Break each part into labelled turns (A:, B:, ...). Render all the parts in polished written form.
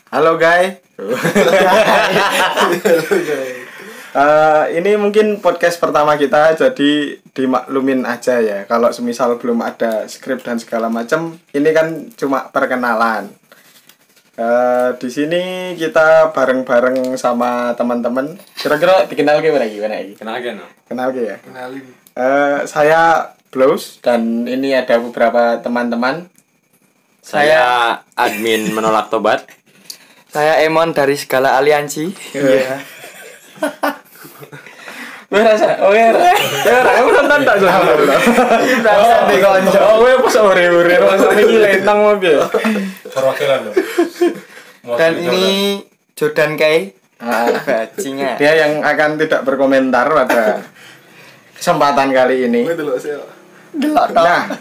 A: Halo guys. Ini mungkin podcast pertama kita, jadi dimaklumin aja ya. Kalau semisal belum ada skrip dan segala macam, ini kan cuma perkenalan. Di sini kita bareng-bareng sama teman-teman. Kira-kira dikenal gimana lagi? Kenal ya.
B: Kenalin.
A: Saya Blows dan ini ada beberapa teman-teman.
C: Saya admin menolak tobat.
B: Saya Emon dari Segala Aliansi.
A: Iya. Merasa, kamu nonton tak salah.
B: Rasa di konco.
A: Kowe pas ore-ore rasane iki lentang mau piye?
D: Perwakilan loh.
B: Dan ini Jordan Kai. Bajingan.
A: Dia yang akan tidak berkomentar pada kesempatan kali ini. Nah,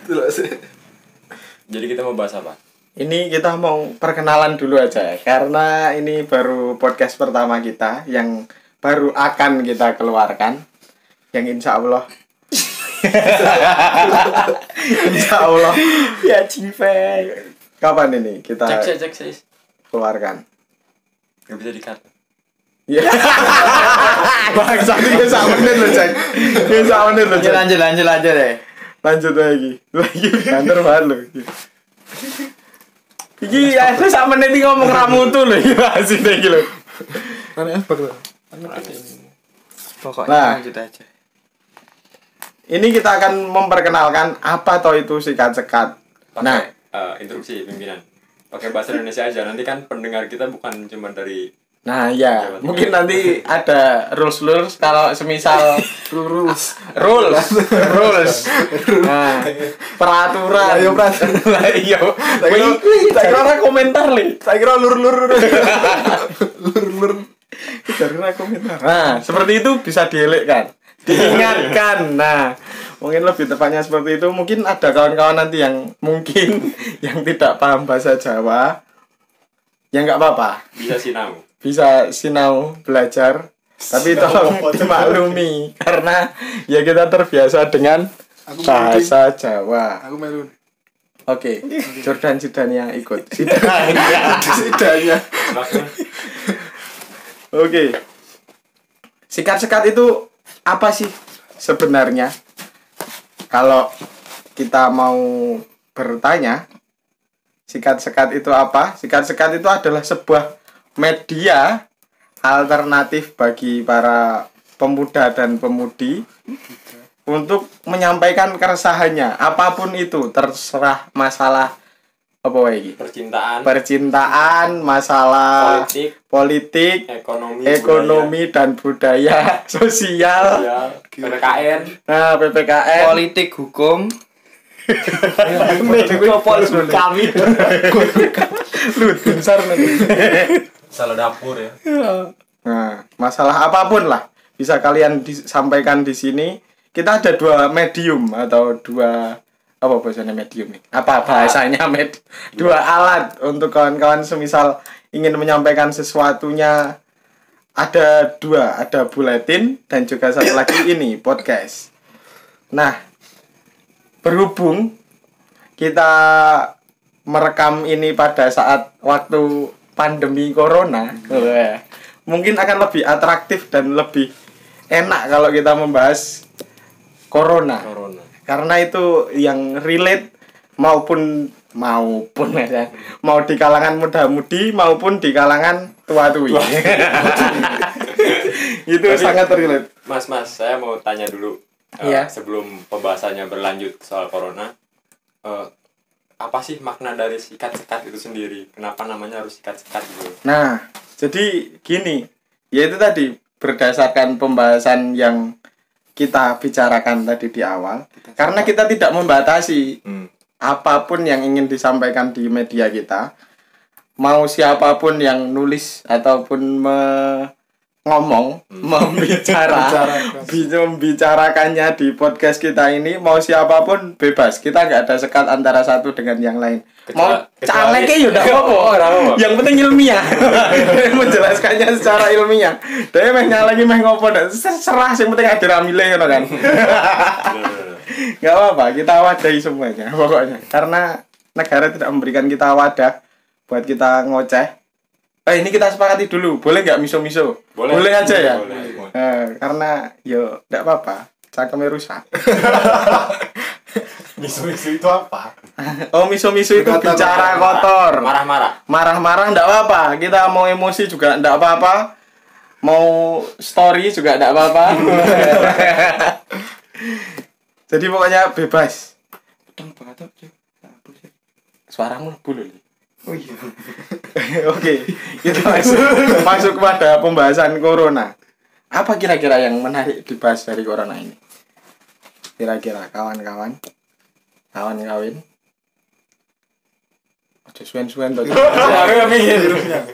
C: Jadi kita mau bahas apa?
A: ini kita mau perkenalan dulu aja karena ini baru podcast pertama kita yang baru akan kita keluarkan, yang insya Allah
B: Ya Cive.
A: kapan ini kita
C: Cek.
A: keluarkan.
C: Gak bisa di-cut.
A: Ya. Bangsa ini menit loh, Cek. Menit loh, Cek.
B: Lanjut deh.
A: Lanjut lagi kantor banget loh. Iki ya sak menit iki ngomong ramu tuh lho, asik deh iki lho.
B: Pokoknya
A: Nah.
B: lanjut aja.
A: Ini kita akan memperkenalkan apa toh itu sikat-sekat. Nah,
C: Instruksi pimpinan. Pakai bahasa Indonesia aja. Nanti kan pendengar kita bukan cuma dari
A: nah ya, mungkin nanti ada rules kalau semisal rules. Nah, peraturan. Lah iya. Saya kira komentar li. Saya kira lur. Karena komentar. Nah, seperti itu bisa dielekkan, diingatkan. Nah, mungkin lebih tepatnya seperti itu. Mungkin ada kawan-kawan nanti yang mungkin yang tidak paham bahasa Jawa. Ya nggak apa-apa. Bisa sinau belajar, tapi tolong dimaklumi karena ya kita terbiasa dengan bahasa Jawa.
B: Aku melun.
A: Oke, Jordan Sidania ikut. Sidania. Oke. Sikat-sekat itu apa sih sebenarnya? Kalau kita mau bertanya, sikat-sekat itu apa? Sikat-sekat itu adalah sebuah media alternatif bagi para pemuda dan pemudi untuk menyampaikan keresahannya, apapun itu, terserah masalah apa lagi? Percintaan, masalah politik, ekonomi dan budaya, sosial,
C: PPKN,
A: PPKN,
B: Politik, hukum.
A: kami lu besar nanti.
D: Salah dapur ya.
A: Nah, masalah apapun lah bisa kalian disampaikan di sini. Kita ada dua medium atau dua apa bahasanya medium nih? Apa bahasanya dua alat untuk kawan-kawan semisal ingin menyampaikan sesuatunya. Ada dua, ada buletin dan juga satu lagi ini podcast. Nah, berhubung kita merekam ini pada saat waktu pandemi corona, mungkin akan lebih atraktif dan lebih enak kalau kita membahas corona. Karena itu yang relate maupun ya, mau di kalangan muda-mudi maupun di kalangan tua-tui. Itu tapi, sangat relate.
C: Mas, saya mau tanya dulu.
A: Iya.
C: Sebelum pembahasannya berlanjut soal corona, apa sih makna dari sikat-sekat itu sendiri? Kenapa namanya harus sikat-sekat gitu?
A: Nah, jadi gini, yaitu tadi berdasarkan pembahasan yang kita bicarakan tadi di awal, karena kita tidak membatasi apapun yang ingin disampaikan di media kita, mau siapapun yang nulis ataupun membicarakannya di podcast kita ini, mau siapapun bebas, kita nggak ada sekat antara satu dengan yang lain. Mau calegnya ya udah apa-apa, yang penting ilmiah. Menjelaskannya secara ilmiah. Dia meh nyalagi meh ngopo dan serah, yang penting ada ramile kan. Nggak apa-apa, kita wadahi semuanya pokoknya, karena negara tidak memberikan kita wadah buat kita ngoceh. Ini kita sepakati dulu. Boleh nggak miso-miso? Boleh aja ya.
C: Boleh.
A: Karena yo enggak apa-apa. Cangkemnya rusak.
D: Misu-misu itu apa?
A: Oh, miso-miso itu
B: Berkata
A: bicara kotor.
C: Marah-marah.
A: Marah-marah enggak apa-apa. Kita mau emosi juga enggak apa-apa. Mau story juga enggak apa-apa. Jadi pokoknya bebas. Suaramu bulu.
B: Oh iya.
A: Oke, kita masuk kepada pembahasan corona. Apa kira-kira yang menarik dibahas dari corona ini? Kira-kira kawan-kawan, kawan-kawin. Aja suwen-suwen to.
B: Virusnya.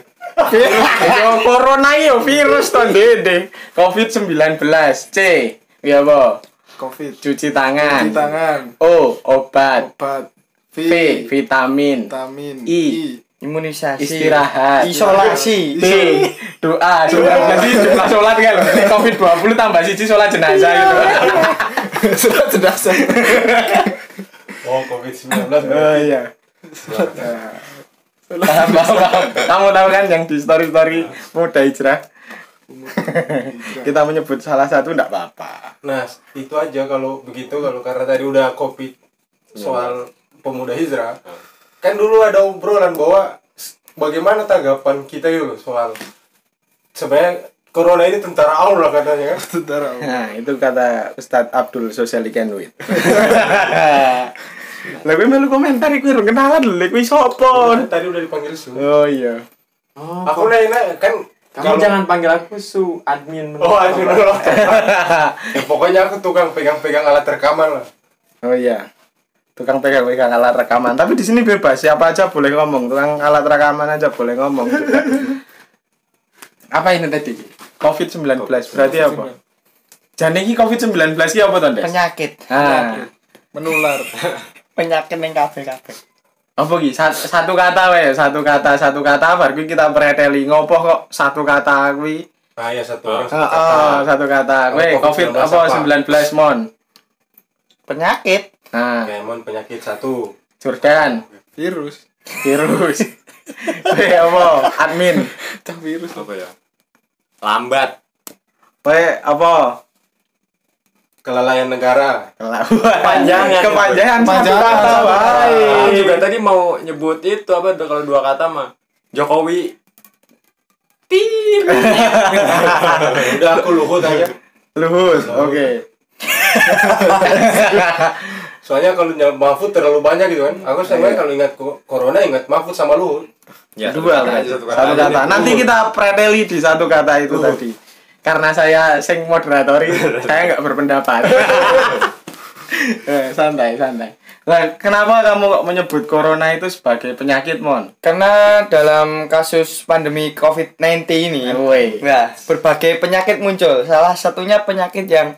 A: Yo corona yo virus to Dede. COVID-19. C. Ya apa?
B: Covid.
A: Cuci tangan.
B: Cuci tangan.
A: O. Obat.
B: Obat.
A: V. Vitamin.
B: Vitamin.
A: I.
B: Imunisasi.
A: Istirahat.
B: Isolasi.
A: D. Doa. Jadi jumlah sholat kan loh. COVID-20 tambah siji sholat jenazah gitu.
B: Sudah jenazah.
D: Oh, COVID-19.
A: Oh iya. Paham. Kamu tahu kan yang di story-story Muda Hijrah? Kita menyebut salah satu enggak apa-apa.
D: Nah, itu aja kalau begitu, kalau karena tadi udah COVID soal pemuda hijrah. Kan dulu ada obrolan bahwa bagaimana tanggapan kita gitu soal sebenarnya corona ini tentara Allah katanya kan.
B: Tentara.
A: Nah, itu kata Ustadz Abdul Sosial Ikenwit. Lah kowe melu komentar iku urung kenalan lho, kuwi sapa?
D: Tadi udah dipanggil Su.
A: Oh iya.
C: Oh,
D: Aku nanya kan
C: kamu jangan panggil aku Su, admin.
D: Oh, aduh. Ya, pokoknya aku tukang pegang-pegang alat rekaman lah.
A: Oh iya. Tukang pegang-pegang alat rekaman. Tapi di sini bebas, siapa aja boleh ngomong. Tukang alat rekaman aja boleh ngomong. Apa ini tadi? COVID-19 berarti apa? Jane iki COVID-19 iki apa to, Des?
B: Penyakit.
A: Menular.
B: Penyakit ning kabeh-kabeh.
A: Apa iki? Satu kata wae, satu kata bar kuwi kita preteli. Ngopo kok satu kata kuwi?
D: Ah ya, satu orang.
A: Satu kata. Kowe COVID apa 19 mon?
B: Penyakit.
A: Nah,
D: Kemon penyakit satu.
A: Jordan,
B: Virus.
A: virus. Kowe apa? Admin.
B: Cah virus.
C: Apa ya? Lambat.
A: Kowe apa?
D: Kelalaian negara.
C: Kepanjangan.
A: Kepanjangan satu
B: Kepanjangan.
A: kata wae.
C: Aku juga tadi mau nyebut itu apa kalau dua kata mah. Jokowi. Tir.
D: Udah aku Luhut aja.
A: Luhut, oke.
D: Soalnya kalau nyebut Mahfud terlalu banyak gitu kan. Aku sebenarnya kalau ingat corona ingat Mahfud sama Luhut.
C: Ya,
A: Dua
C: aja,
A: satu
C: aja.
A: kata. Nanti kita preteli di satu kata itu tadi. Karena saya sing moderatori, saya nggak berpendapat. Santai. Nah, kenapa kamu kok menyebut corona itu sebagai penyakit, Mon?
B: Karena dalam kasus pandemi COVID-19 ini, nah, berbagai penyakit muncul. Salah satunya penyakit yang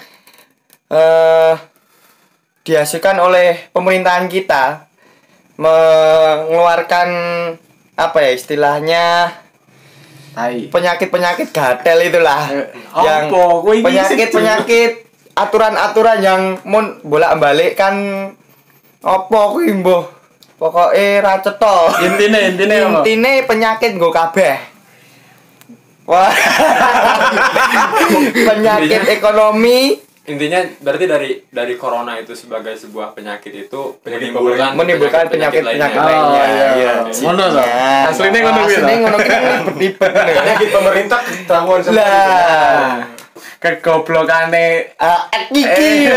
B: dihasilkan oleh pemerintahan kita mengeluarkan apa ya istilahnya penyakit-penyakit gatel itulah yang penyakit aturan-aturan yang mun bolak-balik kan opo kuwi mbuh pokoke ra cetha intine penyakit nggo kabeh wah penyakit ekonomi.
C: Intinya berarti dari corona itu sebagai sebuah penyakit itu
B: menimbulkan penyakit lainnya.
A: Iya. Ngono to. Asline ngono kuwi.
B: Asline ngono kuwi ribet-ribet.
D: Penyakit pemerintah ketahuan sama.
A: Lah. Kegoblokane
B: Iki.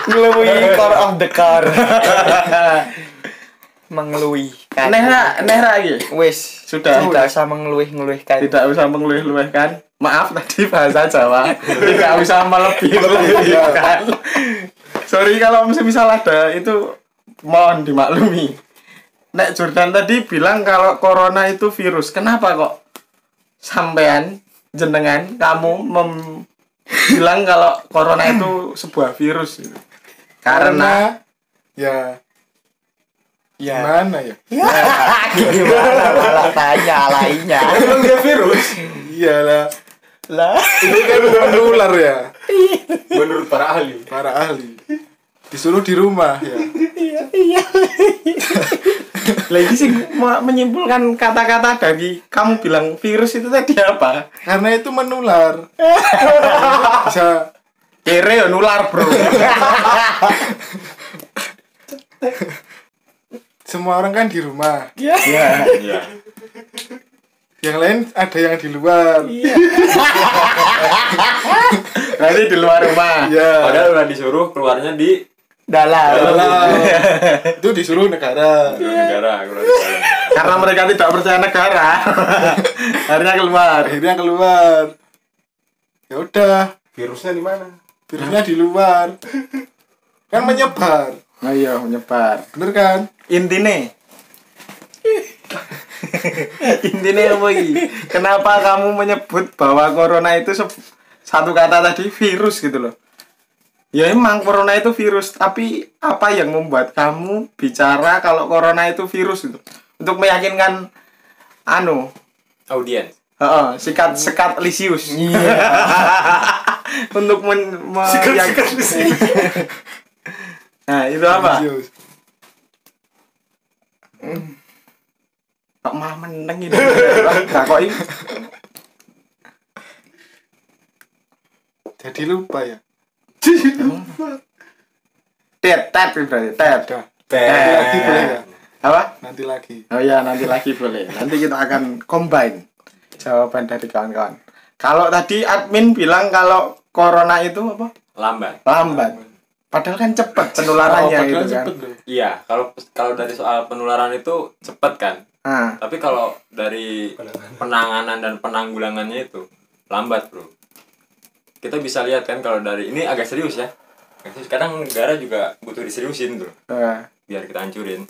B: Ngeluwi core of the car. Mengeluih.
A: Neh ra iki.
B: Wis,
A: Sudah.
B: tidak usah mengeluih-ngeluihkan.
A: Tidak usah mengeluh-luhkan. Maaf tadi bahasa Jawa. Tidak usah melebih-lebihkan. Sorry kalau misal ada itu mohon dimaklumi. Nek Jordan tadi bilang kalau corona itu virus. Kenapa kok sampean jenengan kamu bilang kalau corona itu sebuah virus gitu? Karena
B: ya gimana ya? Gimana malah tanya lainnya.
D: Emang dia virus?
B: Iyalah. Lah,
D: Ini kan menular ya. Menurut para ahli.
E: Disuruh di rumah ya.
A: Iya. Lagi sih menyimpulkan kata-kata dari kamu bilang virus itu tadi apa?
E: Karena itu menular. Bisa
A: Kere ya nular, Bro.
E: semua orang kan di rumah.
A: Iya.
C: Iya.
E: Yang lain ada yang di luar.
A: Berarti di luar rumah.
E: Ya.
C: Padahal udah disuruh keluarnya di
A: Dalam.
E: Itu disuruh negara.
C: negara, keluar di dalam.
A: Karena mereka tidak percaya negara. Akhirnya keluar.
E: Akhirnya keluar. Ya udah,
D: Virusnya di mana?
E: virusnya di luar. Kan menyebar.
A: Nah iya menyebar.
E: Bener kan?
A: Intinya apa ini? Kenapa kamu menyebut bahwa corona itu satu kata tadi virus gitu loh? Ya emang corona itu virus, tapi apa yang membuat kamu bicara kalau corona itu virus itu? Untuk meyakinkan
C: Audiens.
A: sekat Lisius.
E: Iya.
A: Untuk meyakinkan. Nah, itu apa? Kok malah meneng ini? Gak kok ini.
E: Jadi lupa ya.
A: Tet berarti.
E: Nanti lagi boleh ya?
A: Apa?
E: Nanti lagi.
A: Oh ya, nanti lagi boleh. Nanti kita akan combine jawaban dari kawan-kawan. Kalau tadi admin bilang kalau corona itu apa?
C: Lambat.
A: Padahal kan cepat penularannya
E: padahal
A: gitu kan.
E: cepet loh.
C: Iya, kalau dari soal penularan itu cepat kan.
A: Ah,
C: Tapi kalau dari penanganan dan penanggulangannya itu lambat, Bro. Kita bisa lihat kan kalau dari ini agak serius ya. Kadang negara juga butuh diseriusin tuh biar kita hancurin.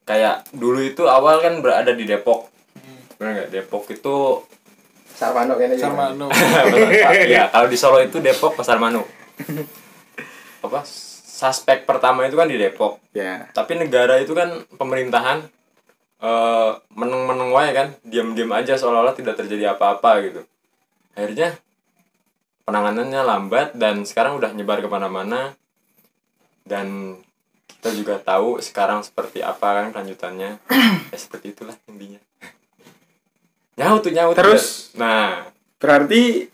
C: Kayak dulu itu awal kan berada di Depok. Benar nggak? Depok itu
A: Sarmano kayaknya.
E: Sarmano.
C: Iya, kalau di Solo itu Depok Pasar Manu. Apa? Suspek pertama itu kan di Depok.
A: Ya.
C: Tapi negara itu kan pemerintahan meneng-meneng wae kan, diam-diam aja seolah-olah tidak terjadi apa-apa gitu. Akhirnya penanganannya lambat dan sekarang udah nyebar kemana-mana dan kita juga tahu sekarang seperti apa kan kelanjutannya. Ya seperti itulah intinya. Nyaut
A: Terus?
C: Nah,
A: Berarti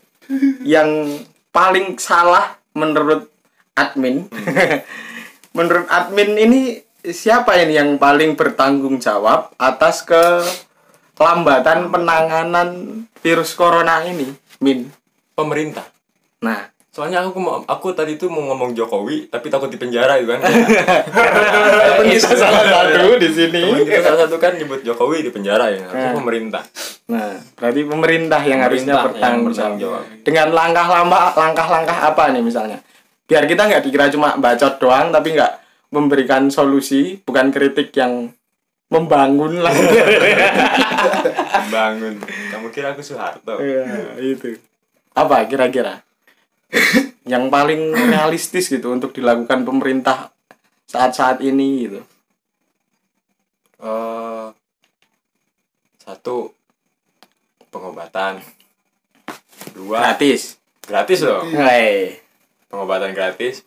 A: yang paling salah menurut admin. Menurut admin ini siapa ini yang paling bertanggung jawab atas kelambatan penanganan virus corona ini, Min?
C: pemerintah.
A: Nah,
C: Soalnya aku tadi tuh mau ngomong Jokowi tapi takut dipenjara gitu kan.
A: temen kita salah satu di sini.
C: Temen kita salah satu kan nyebut Jokowi di penjara ya, harusnya pemerintah.
A: Nah, berarti pemerintah yang harusnya bertanggung jawab. Dengan langkah-langkah apa nih misalnya? Biar kita nggak dikira cuma bacot doang, tapi nggak memberikan solusi, bukan kritik yang membangun lah.
C: Bangun. Kamu kira aku Soeharto?
A: Iya, itu. Apa kira-kira? Yang paling realistis gitu untuk dilakukan pemerintah saat-saat ini gitu.
C: Satu, pengobatan. Dua,
A: Gratis
C: loh.
A: Hai.
C: Pengobatan gratis.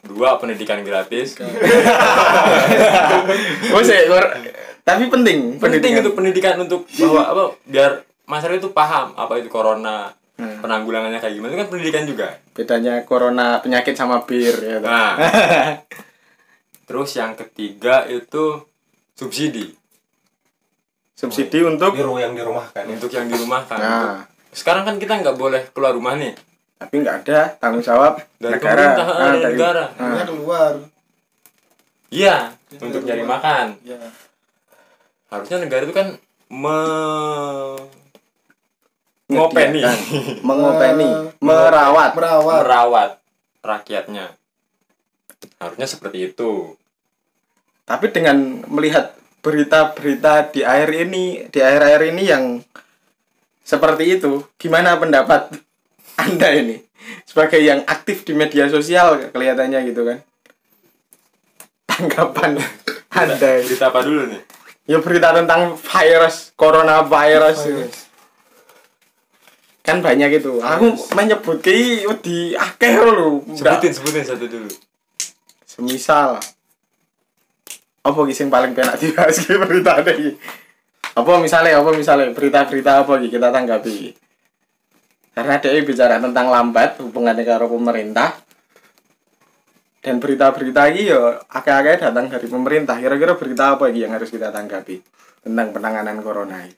C: Dua, pendidikan gratis.
A: Tapi penting
C: Untuk pendidikan untuk bahwa apa biar masyarakat itu paham apa itu corona, penanggulangannya kayak gimana, itu kan pendidikan juga.
A: Bedanya corona penyakit sama bir ya.
C: Nah. Terus yang ketiga itu subsidi.
A: Subsidi untuk
D: yang dirumahkan.
C: Untuk yang dirumahkan.
A: Nah.
C: Sekarang kan kita nggak boleh keluar rumah nih.
A: Tapi nggak ada tanggung jawab
C: Dari
A: negara.
C: pemerintah, dari negara.
E: Dia keluar.
C: Iya, untuk nyari makan.
E: Ya.
C: Harusnya negara itu kan mengopeni merawat rakyatnya. Harusnya seperti itu.
A: Tapi dengan melihat berita-berita di akhir-akhir ini yang seperti itu, gimana pendapat Anda ini sebagai yang aktif di media sosial kelihatannya gitu kan? Tanggapan Anda ini.
C: Berita apa dulu nih?
A: Ya berita tentang coronavirus itu. Kan banyak itu. Aku menyebut ki di akeh lho.
C: Sebutin satu dulu.
A: Semisal apa ki sing paling penak dibahas ki berita iki? Apa misalnya berita-berita apa ki kita tanggapi? Karena dia bicara tentang lambat hubungannya karo pemerintah. Dan berita-berita ini ya akeh-akeh datang dari pemerintah. Kira-kira berita apa iki yang harus kita tanggapi tentang penanganan corona ini?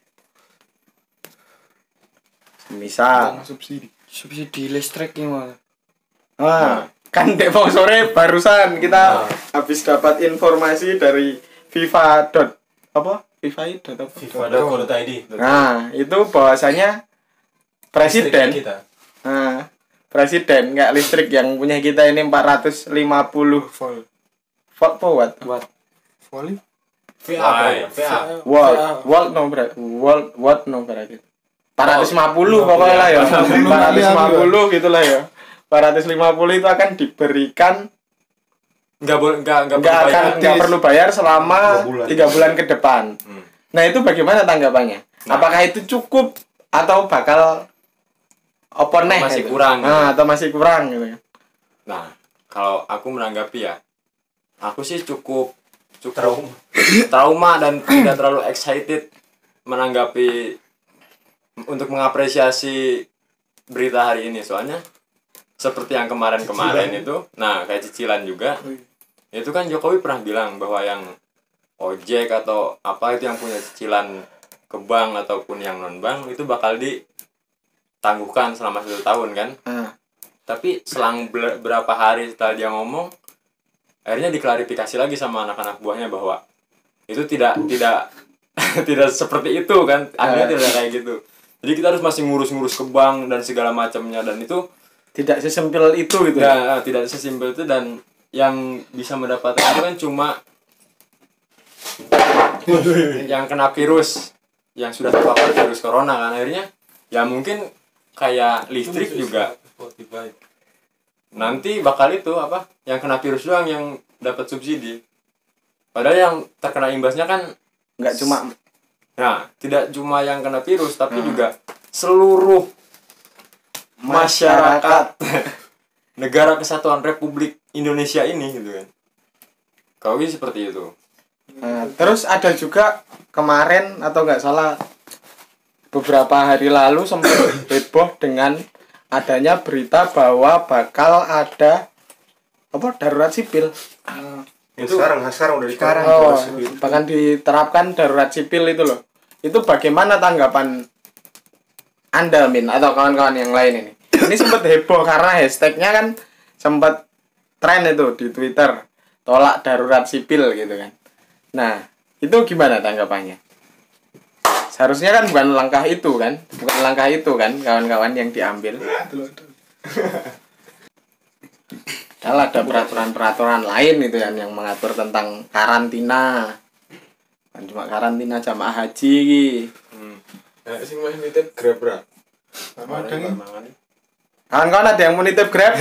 A: Misal
B: subsidi listrik ini mah.
A: Kan Depok sore barusan kita habis dapat informasi dari
D: FIFA.co.id.
A: Nah, itu bahwasanya presiden presiden nggak listrik yang punya kita ini 450 volt per watt.
E: Volley.
A: Watt no berarti 450 pokoknya lah ya 450 gitulah ya 450 itu akan diberikan nggak perlu bayar selama 3 bulan ke depan. Nah itu bagaimana tanggapannya? Apakah itu cukup atau bakal
C: masih
A: gitu?
C: kurang gitu.
A: Atau masih kurang gitu ya?
C: Nah kalau aku menanggapi ya, aku sih cukup trauma dan tidak terlalu excited menanggapi untuk mengapresiasi berita hari ini, soalnya seperti yang kemarin itu, nah kayak cicilan juga, itu kan Jokowi pernah bilang bahwa yang ojek atau apa itu yang punya cicilan ke bank ataupun yang non bank itu bakal ditangguhkan selama 1 tahun kan. Tapi selang berapa hari setelah dia ngomong, akhirnya diklarifikasi lagi sama anak-anak buahnya bahwa itu tidak tidak seperti itu kan, akhirnya tidak kayak gitu. Jadi kita harus masih ngurus ke bank dan segala macamnya, dan itu
A: tidak sesimpel itu gitu
C: ya. Tidak sesimpel itu, dan yang bisa mendapatkan itu kan cuma yang kena virus, yang sudah terpapar virus corona kan. Akhirnya ya mungkin kayak listrik juga nanti bakal itu apa, yang kena virus doang yang dapat subsidi, padahal yang terkena imbasnya kan
A: nggak cuma
C: tidak cuma yang kena virus tapi juga seluruh masyarakat negara kesatuan Republik Indonesia ini gitu kan. Kalau ini seperti itu.
A: Terus ada juga kemarin atau nggak salah beberapa hari lalu sempat heboh dengan adanya berita bahwa bakal ada darurat sipil.
D: Itu sekarang udah diterapkan.
A: Bahkan diterapkan darurat sipil itu loh. Itu bagaimana tanggapan Anda, Min, atau kawan-kawan yang lain ini? Ini sempat heboh karena hashtagnya kan sempat tren itu di Twitter, tolak darurat sipil gitu kan. Nah, itu gimana tanggapannya? Seharusnya kan bukan langkah itu kan kawan-kawan yang diambil. Ada peraturan-peraturan lain itu kan yang mengatur tentang karantina. Kan cuma karantina jamaah haji iki.
D: Sing mau nitip Grab ra.
A: Kawan-kawan ada yang mau nitip Grab?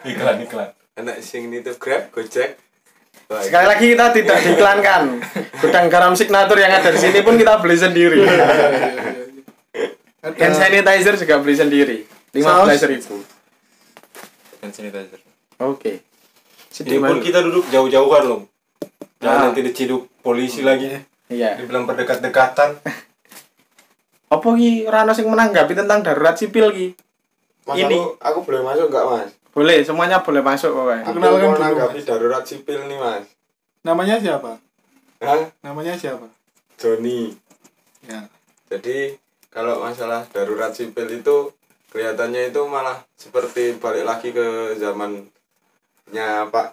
D: Iklan. Anak sing nitip Grab, Gojek.
A: Sekali lagi kita tidak diiklankan. Gudang garam signatur yang ada di sini pun kita beli sendiri. Hand sanitizer juga beli sendiri. 15.000.
C: Hand sanitizer.
A: Oke.
D: Jadi pun kita duduk jauh-jauhan loh. Jangan nanti diciduk polisi lagi.
A: Iya.
D: Dibilang berdekat-dekatan.
A: Apa ki rano sing menanggapi tentang darurat sipil ki?
F: Mas,
A: ini
F: aku boleh masuk enggak, Mas?
A: Boleh, semuanya boleh masuk pokoknya.
F: Aku mau menanggapi darurat sipil nih, Mas.
E: Namanya siapa?
F: Hah?
E: Namanya siapa?
F: Joni.
E: Ya.
F: Jadi kalau masalah darurat sipil itu kelihatannya itu malah seperti balik lagi ke zamannya Pak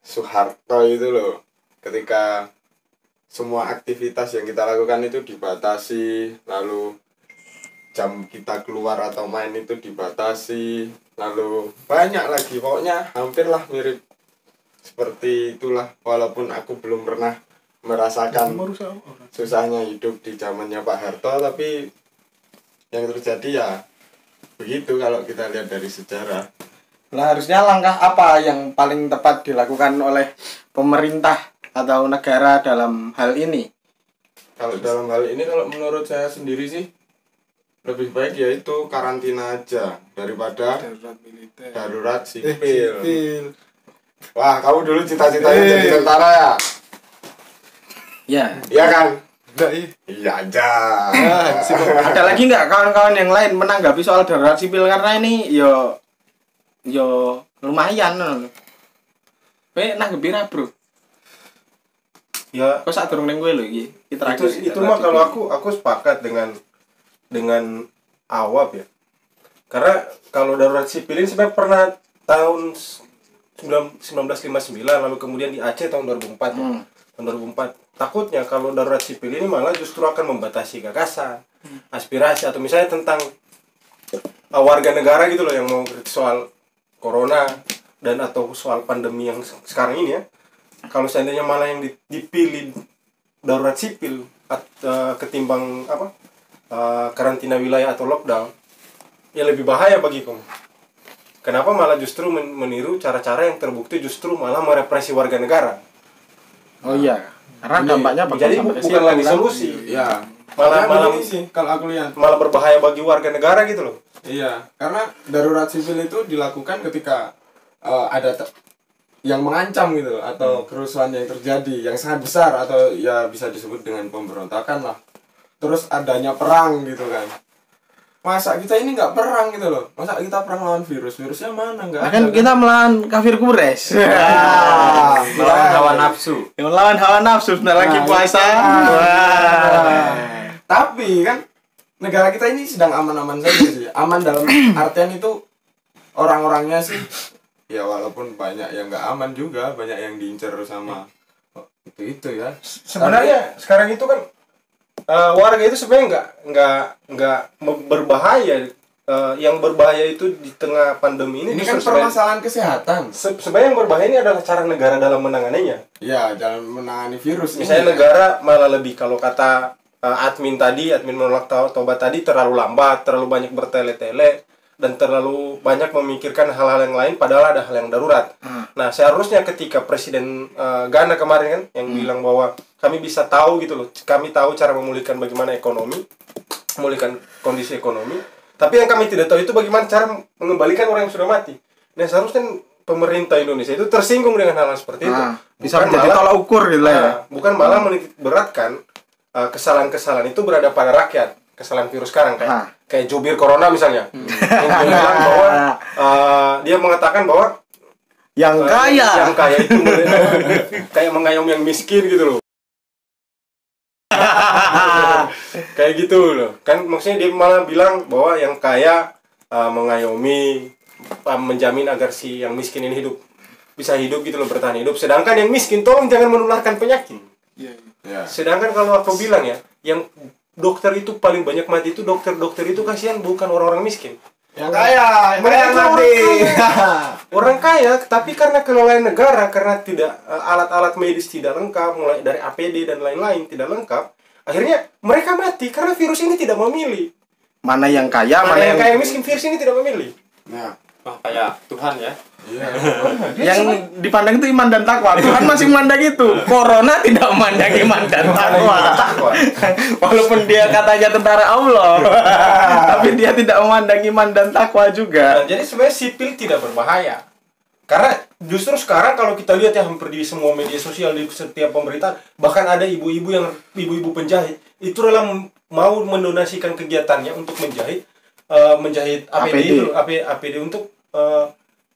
F: Soeharto itu loh. Ketika semua aktivitas yang kita lakukan itu dibatasi, lalu jam kita keluar atau main itu dibatasi, lalu banyak lagi, pokoknya hampirlah mirip seperti itulah, walaupun aku belum pernah merasakan susahnya hidup di zamannya Pak Harto, tapi yang terjadi ya begitu kalau kita lihat dari sejarah.
A: Nah, harusnya langkah apa yang paling tepat dilakukan oleh pemerintah atau negara dalam hal ini?
F: Kalau dalam hal ini, kalau menurut saya sendiri sih lebih baik yaitu karantina aja daripada darurat sipil. Wah, kamu dulu cita-citanya jadi tentara ya?
A: Ya.
F: Iya kan?
E: Enggak, iya.
F: Iya aja.
A: Ada lagi nggak kawan-kawan yang lain menanggapi soal darurat sipil karena ini yo lumayan loh. Kowe nanggepi ra, Bro?
D: Ya
A: Kok sak durung ning kowe lho iki.
D: itu mah kalau aku sepakat dengan Awab ya. Karena kalau darurat sipil ini sebenarnya pernah tahun 1959 lalu kemudian di Aceh tahun 2004 ya. Tahun 2004. Takutnya kalau darurat sipil ini malah justru akan membatasi gagasan, aspirasi atau misalnya tentang warga negara gitu loh yang mau kritik soal corona dan atau soal pandemi yang sekarang ini ya. Kalau seandainya malah yang dipilih darurat sipil ketimbang karantina wilayah atau lockdown, ya lebih bahaya bagi kamu. Kenapa malah justru meniru cara-cara yang terbukti justru malah merepresi warga negara?
A: Oh iya, karena dampaknya bakal
D: jadi
A: sampai ke
D: bukan
A: situ,
D: lagi
A: kan?
D: solusi.
F: Iya.
D: Malah
F: Begini sih kalau aku lihat.
D: malah berbahaya bagi warga negara gitu loh.
F: Iya, karena darurat sipil itu dilakukan ketika ada yang mengancam gitu loh, atau kerusuhan yang terjadi yang sangat besar atau ya bisa disebut dengan pemberontakan lah. Terus adanya perang gitu kan. Masa kita ini nggak perang gitu loh? Masa kita perang lawan virus? Virusnya mana? Nggak
A: Nah,
F: ada.
A: kan kita melawan kafir kures.
C: Melawan hawa nafsu.
A: Melawan hawa nafsu sebentar lagi puasa. Wah.
F: Tapi kan negara kita ini sedang aman-aman saja sih. Aman dalam artian itu orang-orangnya sih ya walaupun banyak yang nggak aman juga, banyak yang diincar sama itu ya.
D: Sebenarnya sekarang itu kan warga itu sebenarnya nggak berbahaya. Yang berbahaya itu di tengah pandemi ini
F: Ini kan
D: justru
F: permasalahan kesehatan.
D: sebenarnya yang berbahaya ini adalah cara negara dalam menanganinya.
F: Ya, dalam menangani virus ini.
D: Misalnya negara malah lebih, kalau kata admin menolak tobat tadi, terlalu lambat, terlalu banyak bertele-tele dan terlalu banyak memikirkan hal-hal yang lain padahal ada hal yang darurat. Nah, seharusnya ketika Presiden Ghana kemarin kan yang bilang bahwa kami bisa tahu gitu loh, kami tahu cara memulihkan bagaimana ekonomi, memulihkan kondisi ekonomi, tapi yang kami tidak tahu itu bagaimana cara mengembalikan orang yang sudah mati. Nah, seharusnya pemerintah Indonesia itu tersinggung dengan hal seperti itu.
A: Bisa menjadi tolak ukur gitu ya.
D: Bukan malah menitik beratkan kesalahan-kesalahan itu berada pada rakyat. Kesalahan virus sekarang kayak jubir corona misalnya. Yang bilang bahwa dia mengatakan bahwa
A: yang kaya
D: itu kayak mengayomi yang miskin gitu loh. Kayak gitu loh. Kan maksudnya dia malah bilang bahwa yang kaya mengayomi, menjamin agar si yang miskin ini bisa hidup gitu loh, bertahan hidup. Sedangkan yang miskin tolong jangan menularkan penyakit.
F: Ya.
D: Sedangkan kalau aku bilang ya, yang dokter itu paling banyak mati itu dokter itu kasihan bukan orang-orang miskin.
F: Yang kaya mati.
D: Orang kaya, tapi karena kelalaian negara, karena tidak alat-alat medis tidak lengkap, mulai dari APD dan lain-lain tidak lengkap, akhirnya mereka mati karena virus ini tidak memilih.
A: mana yang kaya,
D: Mana yang kaya miskin, virus ini tidak memilih.
F: Nah,
C: Wah, kayak Tuhan ya.
F: iya.
A: yang dipandang itu iman dan takwa. Tuhan masih memandang itu. Corona tidak memandang iman dan takwa. Walaupun dia katanya tentara Allah, tapi dia tidak memandang iman dan takwa juga.
D: Nah, jadi sebenarnya sipil tidak berbahaya. Karena justru sekarang kalau kita lihat ya hampir di semua media sosial, di setiap pemerintahan, bahkan ada ibu-ibu penjahit itu rela mau mendonasikan kegiatannya untuk menjahit APD untuk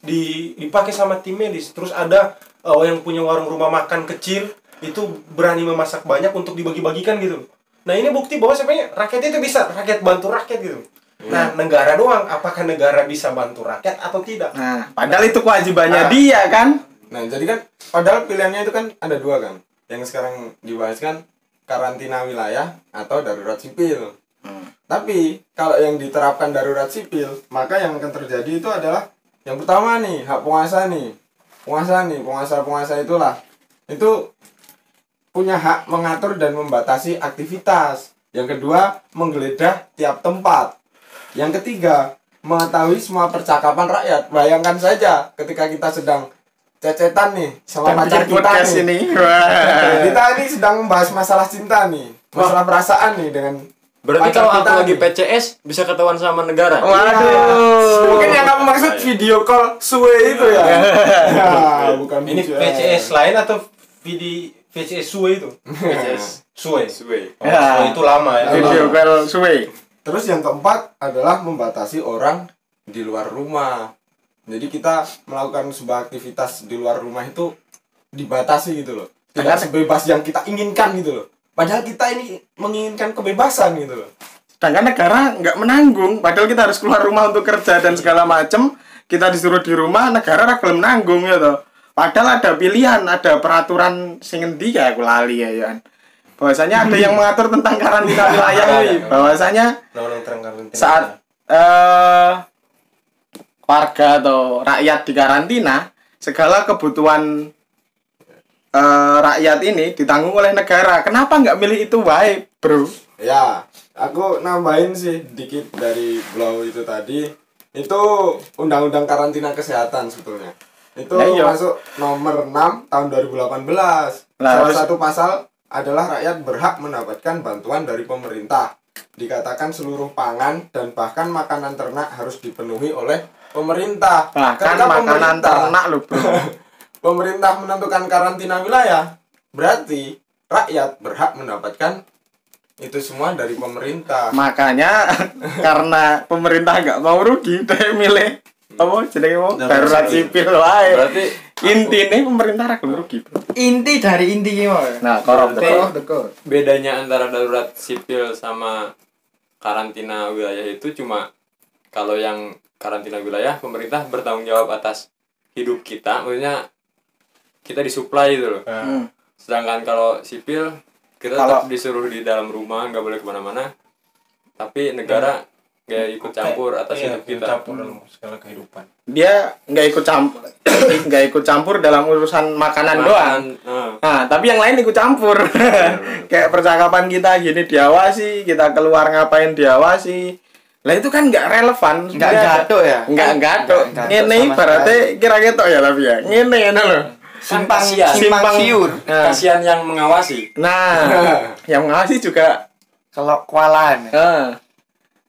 D: dipakai sama tim medis. Terus ada yang punya warung rumah makan kecil itu berani memasak banyak untuk dibagi-bagikan gitu. Nah, ini bukti bahwa sebenarnya rakyat itu bisa, rakyat bantu rakyat gitu. Nah, negara doang, apakah negara bisa bantu rakyat atau tidak?
A: Nah, padahal itu kewajibannya dia kan.
F: Nah, jadi kan padahal pilihannya itu kan ada dua kan. Yang sekarang dibahas kan karantina wilayah atau darurat sipil. Tapi kalau yang diterapkan darurat sipil, maka yang akan terjadi itu adalah yang pertama nih, hak penguasa nih. Penguasa itulah. Itu punya hak mengatur dan membatasi aktivitas. Yang kedua, menggeledah tiap tempat. Yang ketiga, mengetahui semua percakapan rakyat. Bayangkan saja ketika kita sedang cecetan nih sama pacar kita nih.
A: ini.
F: Kita ini sedang membahas masalah cinta nih, masalah perasaan nih dengan
C: Berarti
D: pacar
C: kalau aku
D: kita
C: lagi
D: nih.
C: PCS bisa ketahuan sama negara.
A: Waduh.
D: Mungkin yang kamu maksud video call suwe itu ya? Ya, bukan
E: Ini VCS lain atau VCS suwe itu? VCS suwe.
C: Suwe.
E: Oh, suwe itu lama ya.
A: Video call suwe.
F: Terus yang keempat adalah membatasi orang di luar rumah. Jadi kita melakukan sebuah aktivitas di luar rumah itu dibatasi gitu loh. Tidak sebebas yang kita inginkan gitu loh. Padahal kita ini menginginkan kebebasan gitu loh.
A: Sedangkan negara nggak menanggung, padahal kita harus keluar rumah untuk kerja dan segala macem. Kita disuruh di rumah, negara ra gelem nanggung gitu. Padahal ada pilihan, ada peraturan sing endi ya aku lali ya kan. Bahwasanya ada yang mengatur tentang karantina wilayah ini. Bahwasanya saat warga atau rakyat di karantina, segala kebutuhan rakyat ini ditanggung oleh negara. Kenapa nggak milih itu baik, bro?
F: Ya, aku nambahin sih dikit dari Blow itu tadi. Itu undang-undang karantina kesehatan sebetulnya. Itu
A: Ya, iya.
F: masuk nomor 6 tahun 2018.
A: Nah,
F: Salah
A: terus-
F: satu pasal adalah rakyat berhak mendapatkan bantuan dari pemerintah. Dikatakan seluruh pangan dan bahkan makanan ternak harus dipenuhi oleh pemerintah.
A: Bahkan
F: Ketika
A: makanan
F: pemerintah-
A: ternak loh, bro.
F: pemerintah menentukan karantina wilayah, berarti rakyat berhak mendapatkan itu semua dari pemerintah.
A: Makanya karena pemerintah nggak mau rugi, dia milih apa jenenge mau darurat sipil wae.
C: Berarti
A: Intine pemerintah ra gelem rugi, bro.
B: Inti dari inti gimana?
A: Nah, korup
E: Dekor.
C: bedanya antara darurat sipil sama karantina wilayah itu cuma kalau yang karantina wilayah pemerintah bertanggung jawab atas hidup kita, maksudnya kita disuplai gitu loh. Sedangkan kalau sipil kita tetap disuruh di dalam rumah, nggak boleh kemana-mana, tapi negara nggak ikut campur atas hidup kita.
E: Campur dalam segala kehidupan.
A: Dia nggak ikut campur dalam urusan makanan doang. Nah, tapi yang lain ikut campur. Kayak percakapan kita gini diawasi, kita keluar ngapain diawasi. Lah itu kan nggak relevan.
B: Nggak gaduh ya?
A: Nggak gaduh.
B: Nggak gaduh
A: Ngene
B: sama
A: ibaratnya kira ketok ya tapi ya. Ngene ngono lho.
B: Simpang
A: Simpang
B: siur.
A: Nah,
C: Kasihan yang mengawasi.
A: yang ngawasi juga
B: Kalau kewalahan.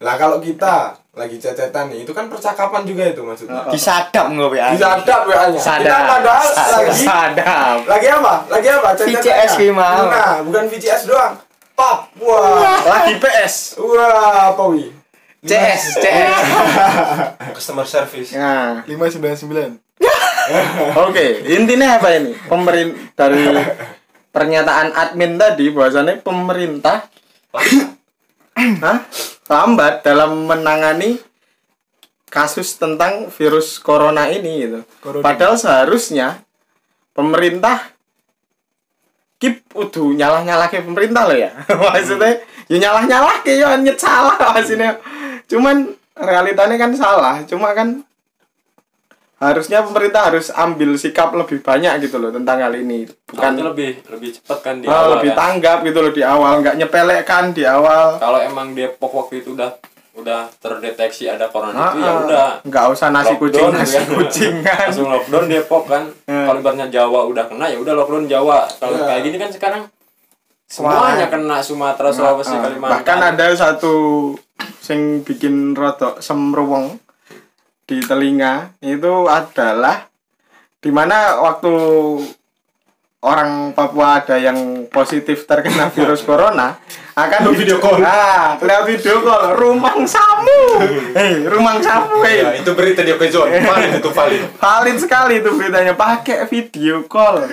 F: Lah kalau kita lagi cecetan nih, itu kan percakapan juga itu maksudnya.
B: Disadap nggak WA?
F: Disadap WA-nya. Kita padahal
A: sadap.
F: lagi apa? Lagi apa? Cecetannya.
B: VCS gimana?
F: Nah, bukan VCS doang. Pap. Wah.
A: Lagi PS.
F: Wah, apa wi?
A: CS.
E: Customer service.
A: Nah,
E: 599.
A: oke, intinya apa ini? Dari pernyataan admin tadi bahwasannya pemerintah lambat dalam menangani kasus tentang virus corona ini gitu. Padahal seharusnya pemerintah udah nyalah-nyalahke pemerintah loh ya. Maksudnya ya nyalah-nyalahke ya nyet salah maksudnya. Cuman realitanya kan salah. Cuma kan harusnya pemerintah harus ambil sikap lebih banyak gitu loh tentang hal ini. Bukan
C: lebih cepat kan di awal
A: lebih
C: kan.
A: tanggap gitu loh di awal, nggak nyepelekan di awal.
C: Kalau emang Depok waktu itu udah terdeteksi ada corona itu ya udah
A: nggak usah nasi kucing
C: lockdown,
A: nasi
C: kan.
A: kucingan.
C: Langsung lockdown Depok kan. Kalau ibaratnya Jawa udah kena ya udah lockdown Jawa. Kalau kayak gini kan sekarang semuanya kena, Sumatera, Sulawesi, Kalimantan.
A: Bahkan ada satu sing bikin rodok semruweng di telinga itu adalah dimana waktu orang Papua ada yang positif terkena virus corona akan
E: Video call.
A: lewat video call rumang samu rumang samu
E: Ya, itu berita dia ke John. Valid itu valid.
A: valid sekali itu beritanya pakai video call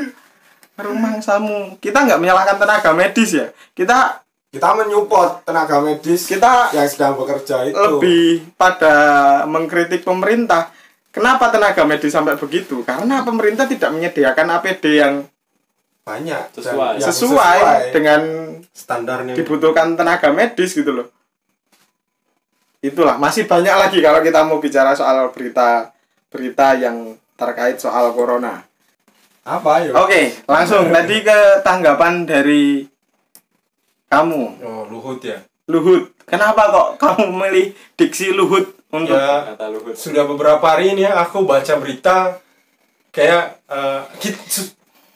A: rumang samu. Kita nggak menyalahkan tenaga medis ya, kita
F: menyupport tenaga medis
A: Kita
F: yang sedang bekerja itu.
A: lebih pada mengkritik pemerintah. Kenapa tenaga medis sampai begitu? Karena pemerintah tidak menyediakan APD yang
F: banyak dan
C: Sesuai.
F: yang
A: sesuai dengan
E: Standarnya.
A: dibutuhkan tenaga medis gitu loh. Itulah, masih banyak lagi kalau kita mau bicara soal berita yang terkait soal corona.
F: Apa ya?
A: Oke, langsung tadi ke tanggapan dari kamu,
E: Oh, Luhut ya.
A: Luhut. Kenapa kok kamu memilih diksi Luhut untuk
E: Ya,
C: Kata Luhut.
E: sudah beberapa hari ini ya aku baca berita kayak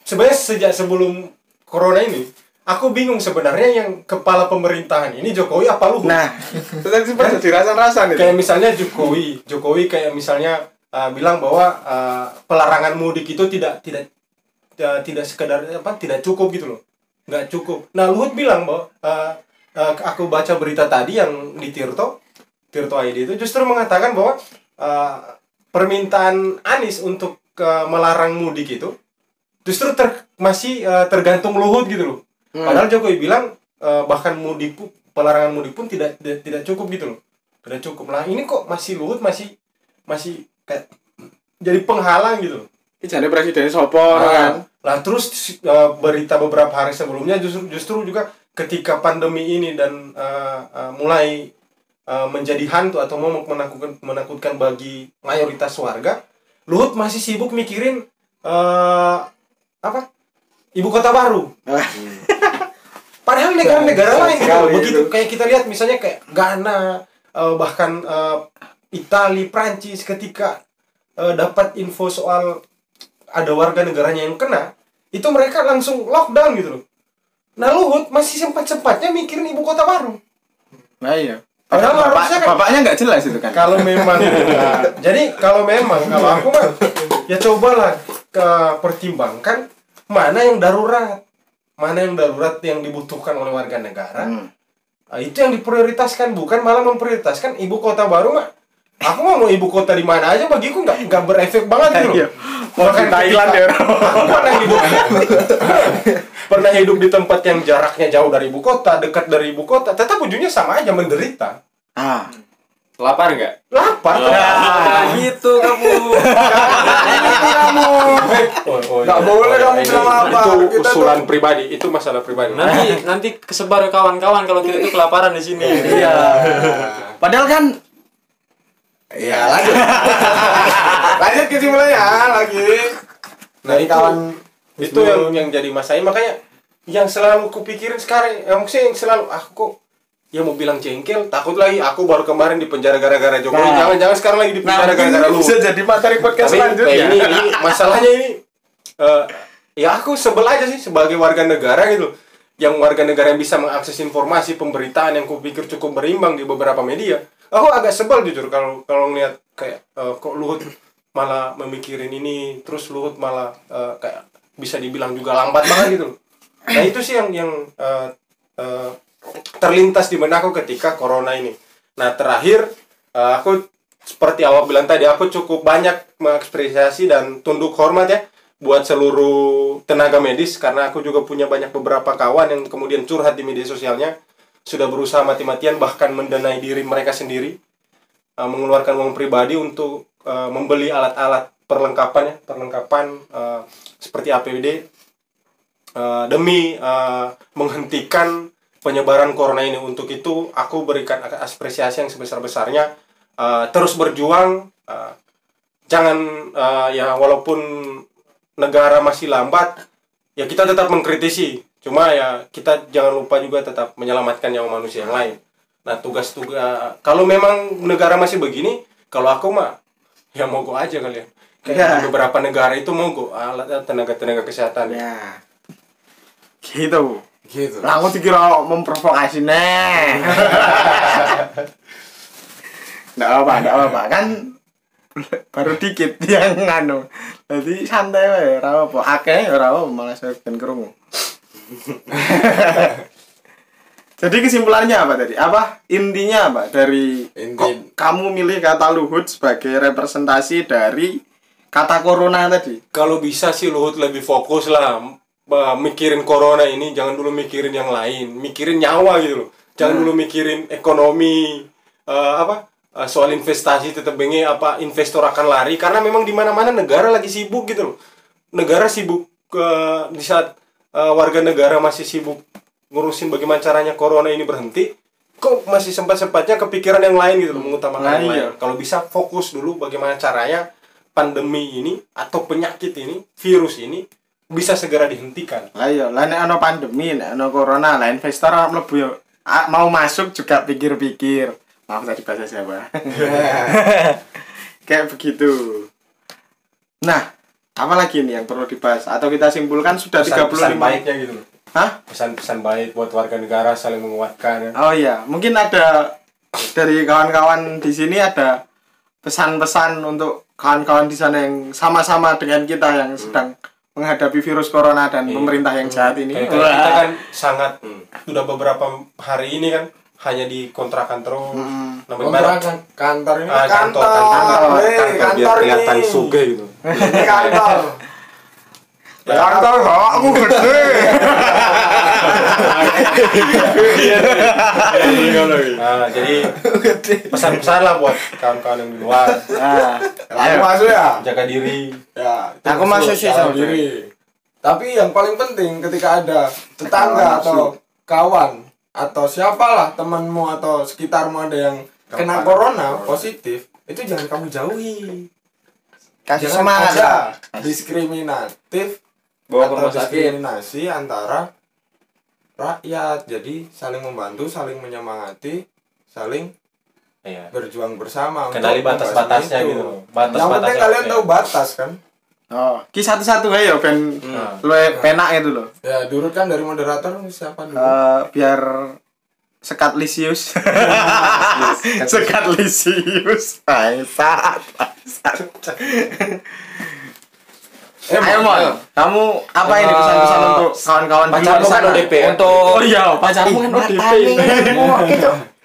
E: sebenarnya sejak sebelum corona ini
D: aku bingung sebenarnya yang kepala pemerintahan ini Jokowi apa Luhut?
A: Nah, itu tadi sempat jadi rasa-rasa nih.
D: Kayak misalnya Jokowi kayak misalnya bilang bahwa pelarangan mudik itu tidak sekedar tidak cukup gitu loh, nggak cukup. Nah Luhut bilang bahwa aku baca berita tadi yang di Tirto ID itu justru mengatakan bahwa permintaan Anies untuk melarang mudik itu justru masih tergantung Luhut gitu loh. Padahal Jokowi bilang bahkan pelarangan mudik pun tidak cukup gitu loh, tidak cukup. Nah ini kok masih Luhut masih kayak jadi penghalang gitu loh.
A: Jadi presiden sopor kan.
D: Lah terus berita beberapa hari sebelumnya justru juga ketika pandemi ini dan mulai menjadi hantu atau mau menakutkan bagi mayoritas warga, Luhut masih sibuk mikirin ibu kota baru. Padahal negara-negara lain gitu, begitu kayak kita lihat misalnya kayak Ghana, bahkan Italia, Prancis ketika dapat info soal ada warga negaranya yang kena, itu mereka langsung lockdown gitu loh. Nah Luhut masih sempat-sempatnya mikirin ibu kota baru.
A: Nah iya.
D: Padahal
A: bapaknya nggak jelas itu kan.
D: Kalau memang jadi kalau aku mah ya cobalah pertimbangkan mana yang darurat yang dibutuhkan oleh warga negara. Itu yang diprioritaskan, bukan malah memprioritaskan ibu kota baru mah. Aku mau ibu kota di mana aja bagiku nggak berefek banget gitu loh.
A: Mau di Thailand ya.
D: Pernah hidup di tempat yang jaraknya jauh dari ibu kota, dekat dari ibu kota, tetap ujungnya sama aja menderita.
C: Lapar nggak?
D: Lapar.
C: Gitu kamu.
F: Nggak boleh kamu bilang lapar.
D: Itu usulan pribadi, itu masalah pribadi.
C: Nanti kesebar ke kawan-kawan kalau kita itu kelaparan di sini.
A: Iya. Padahal kan
F: ya lanjut kesimpulannya lagi.
D: Nah itu yang jadi masalah, makanya yang selalu kupikirin sekarang, maksudnya yang selalu aku kok ya mau bilang jengkel, takut lagi aku baru kemarin di penjara gara-gara Jokowi, jangan sekarang lagi di penjara gara-gara lu.
A: Bisa jadi materi podcast selanjutnya.
D: Ini masalahnya ini ya aku sebel aja sih sebagai warga negara gitu, yang warga negara yang bisa mengakses informasi pemberitaan yang kupikir cukup berimbang di beberapa media. Aku agak sebel jujur kalau ngeliat kayak kok Luhut malah memikirin ini, terus Luhut malah kayak bisa dibilang juga lambat banget gitu. Nah itu sih yang terlintas di benakku ketika corona ini. Nah terakhir aku seperti awal bilang tadi, aku cukup banyak mengapresiasi dan tunduk hormat ya buat seluruh tenaga medis, karena aku juga punya beberapa kawan yang kemudian curhat di media sosialnya, sudah berusaha mati-matian bahkan mendanai diri mereka sendiri, mengeluarkan uang pribadi untuk membeli alat-alat perlengkapan seperti APD demi menghentikan penyebaran corona ini. Untuk itu aku berikan apresiasi yang sebesar-besarnya, terus berjuang, jangan ya walaupun negara masih lambat ya kita tetap mengkritisi, cuma ya kita jangan lupa juga tetap menyelamatkan nyawa manusia yang lain. Nah tugas-tugas kalau memang negara masih begini, kalau aku mah ya mogok aja kalian. Kayak di beberapa negara itu mogok tenaga kesehatan.
A: Ya. Gitu. Lah aku dikira memprovokasi nih. Nggak apa-apa kan baru dikit yang nganu. Jadi santai wae, ora apa. Akeh ora apa malah ben krungu. Jadi kesimpulannya apa tadi? Intinya apa dari kamu milih kata Luhut sebagai representasi dari kata corona tadi?
D: Kalau bisa sih Luhut lebih fokus lah mikirin corona ini, jangan dulu mikirin yang lain, mikirin nyawa gitu loh. Jangan dulu mikirin ekonomi, soal investasi tetap bengi investor akan lari, karena memang di mana-mana negara lagi sibuk gitu loh. Negara sibuk di saat warga negara masih sibuk ngurusin bagaimana caranya corona ini berhenti, kok masih sempat-sempatnya kepikiran yang lain gitu loh, mengutamakan yang lain. Kalau bisa fokus dulu bagaimana caranya pandemi ini atau penyakit ini, virus ini bisa segera dihentikan.
A: Lah iya, lah nek ana pandemi, nek ana corona, lah investor mlebu yo mau masuk juga pikir-pikir. Maaf tadi bahasa Jawa. Kayak begitu. Nah, apa lagi nih yang perlu dibahas atau kita simpulkan sudah 35
D: baiknya gitu.
A: Hah?
D: Pesan-pesan baik buat warga negara saling menguatkan.
A: Oh iya, mungkin ada dari kawan-kawan di sini ada pesan-pesan untuk kawan-kawan di sana yang sama-sama dengan kita yang sedang menghadapi virus corona dan pemerintah yang jahat ini.
D: Kayak kita kan sangat sudah beberapa hari ini kan hanya di kontrakan terus.
F: Kontrakan kantor ini
D: kantor
F: kantor
D: biar kelihatan
F: ini.
D: suge gitu.
F: Ini kantor.
A: Kantor aku gede.
D: Jadi pesan-pesan lah buat kawan-kawan yang di luar.
F: Aku masuk ya.
D: Jaga diri.
F: Ya.
B: Aku masuk sih
F: jaga
B: sama
F: diri. Tapi yang paling penting ketika ada tetangga atau kawan atau siapalah temanmu atau sekitarmu ada yang kena corona positif, itu jangan kamu jauhi.
B: Kasih
F: Jangan
B: semangat
F: ada
B: lah.
F: diskriminatif
C: Bawa ke
F: atau
C: rumah sakit.
F: diskriminasi antara rakyat. Jadi saling membantu, saling menyemangati, saling
D: Iya.
F: berjuang bersama.
D: Kenali
F: untuk
D: batas-batasnya
F: membahas
D: gitu.
F: itu. Yang
D: Batas-batasnya.
F: penting kalian
D: oke.
F: tahu batas kan.
A: Oh, ki satu-satu aja ben luwe penak itu loh.
F: Ya, diurutkan dari moderator siapa dulu?
A: Biar sekat lisius. Sekat lisius. Bangsat. Ayo Mon, kamu apa ini pesan-pesan untuk kawan-kawan di
D: Pacarmu
A: luar
D: kan
A: sana?
D: ODP ya?
B: Untuk
A: Oh iya, pacarmu kan ODP.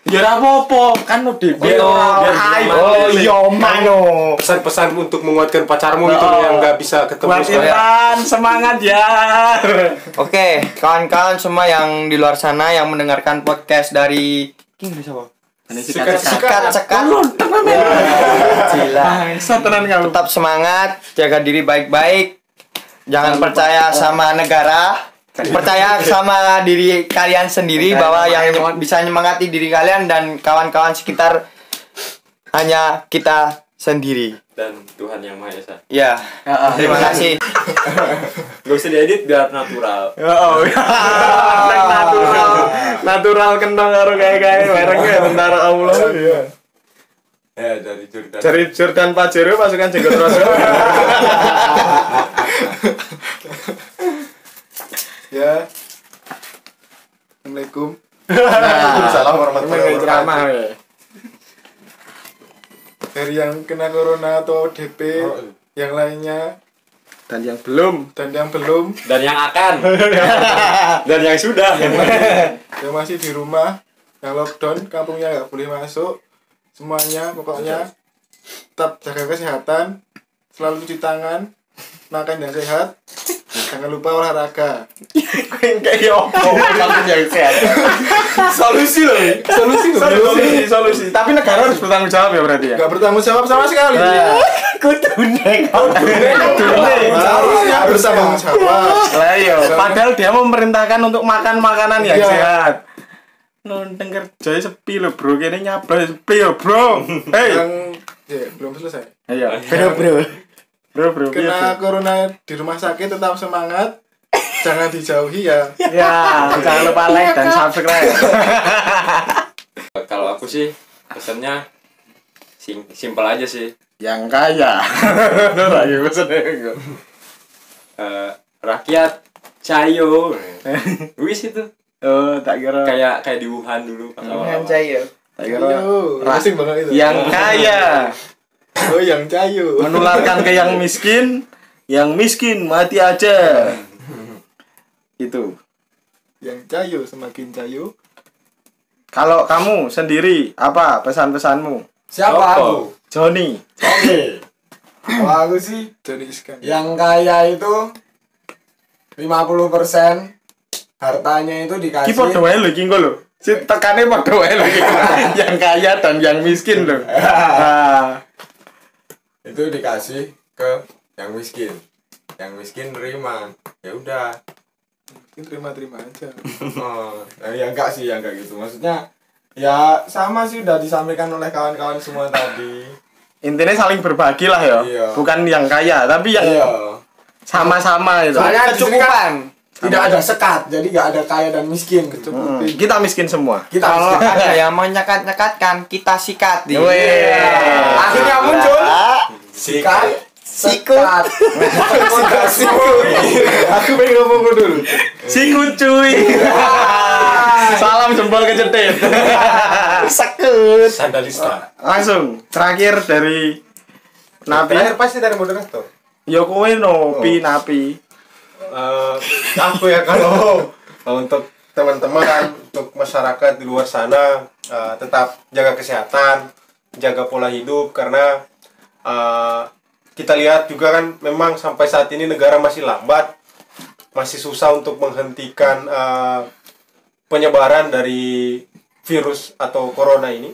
A: Ya ora apa-apa, kan ODP.
B: Oh iya mano.
D: Pesan-pesan untuk menguatkan pacarmu gitu yang nggak bisa ketemu
A: Buat
D: sekali.
A: Irfan, semangat ya.
B: Oke, kawan-kawan semua yang di luar sana yang mendengarkan podcast dari Sekat. Gila.
A: Bangsat tenan kamu.
B: Tetap semangat, jaga diri baik-baik. Jangan percaya sama negara, percaya sama diri kalian sendiri bahwa yang bisa menyemangati diri kalian dan kawan-kawan sekitar hanya kita sendiri.
C: Dan Tuhan Yang Maha Esa.
B: Ya, terima kasih.
C: Gak usah diedit biar natural.
A: Oh, natural kentang karo kayak barengnya tentara Allah.
F: Ya, dari Jordan.
A: Dari Jordan Pajero pasukan jenggot rasul.
F: Ya. Assalamualaikum.
A: Salam warahmatullahi wabarakatuh.
F: Dari yang kena corona atau DP, yang lainnya
A: Dan yang belum.
F: dan yang belum,
C: Dan yang akan. Dan yang sudah.
F: yang masih di rumah, yang lockdown, kampungnya nggak boleh masuk, semuanya pokoknya tetap jaga kesehatan, selalu cuci tangan, makan yang sehat, jangan lupa olahraga.
A: Kayak opo makan yang sehat.
F: Solusi loh,
A: Solusi. Tapi negara harus bertanggung jawab ya berarti ya.
F: nggak bertanggung jawab sama sekali. Harusnya bertanggung jawab.
A: Lah iya, padahal dia memerintahkan untuk makan makanan yang
F: Iya.
A: sehat. Nonton kerja sepi loh bro, kene nyabla sepi loh bro. Hei.
F: Yang belum selesai.
A: Ayo. Bro.
F: Kena corona di rumah sakit tetap semangat, jangan dijauhi ya.
A: Ya, jangan lupa like dan subscribe.
C: Kalau aku sih pesannya simpel aja sih.
A: Yang kaya. Lagi pesannya.
C: Rakyat cayo. Wis itu.
A: Oh, tak kira.
C: Kayak di Wuhan dulu pas awal-awal.
B: Cair.
A: Tak kira.
F: Asing banget itu.
A: Yang kaya
F: Oh, yang cayu.
A: menularkan ke yang miskin mati aja. Itu.
F: Yang cayu semakin cayu.
A: Kalau kamu sendiri apa pesan-pesanmu?
F: Siapa
C: Apa?
F: aku?
A: Joni.
F: Oke. Kalau aku sih
D: Jadi Iskandar.
F: yang kaya itu 50% hartanya itu
A: Ki
F: dikasih.
A: padha wae lho ki engko lho. Si tekane padha wae lho ki. Yang kaya dan yang miskin lho. Ah.
F: Itu dikasih ke yang miskin. Yang miskin nerima. Ya udah.
D: Terima-terima aja.
F: Oh, ya enggak sih, ya enggak gitu. Maksudnya ya sama sih udah disampaikan oleh kawan-kawan semua tadi.
A: Intinya saling berbagi lah ya.
F: Iya.
A: Bukan yang kaya, tapi yang
F: Iya.
A: sama-sama itu.
F: Soalnya di sini kan
B: Kecukupan.
F: tidak ada sekat, jadi nggak ada kaya dan miskin.
A: Kita miskin semua.
F: Kita
B: Kalau
F: miskin.
B: ada yang mau nyekat-nyekatkan, kita sikat.
A: Weh.
F: Akhirnya muncul sikat
B: Sikut.
D: Aku pengen ngomong dulu.
A: Sikut cuy. Salam jempol kecetit.
B: Sekut.
E: Sandalista.
A: Langsung terakhir dari Napi.
D: Terakhir pasti dari moderator.
A: Yo kowe Nopi Napi.
D: Aku ya kalau untuk teman-teman, untuk masyarakat di luar sana, tetap jaga kesehatan, jaga pola hidup, karena kita lihat juga kan memang sampai saat ini negara masih lambat, masih susah untuk menghentikan penyebaran dari virus atau corona ini,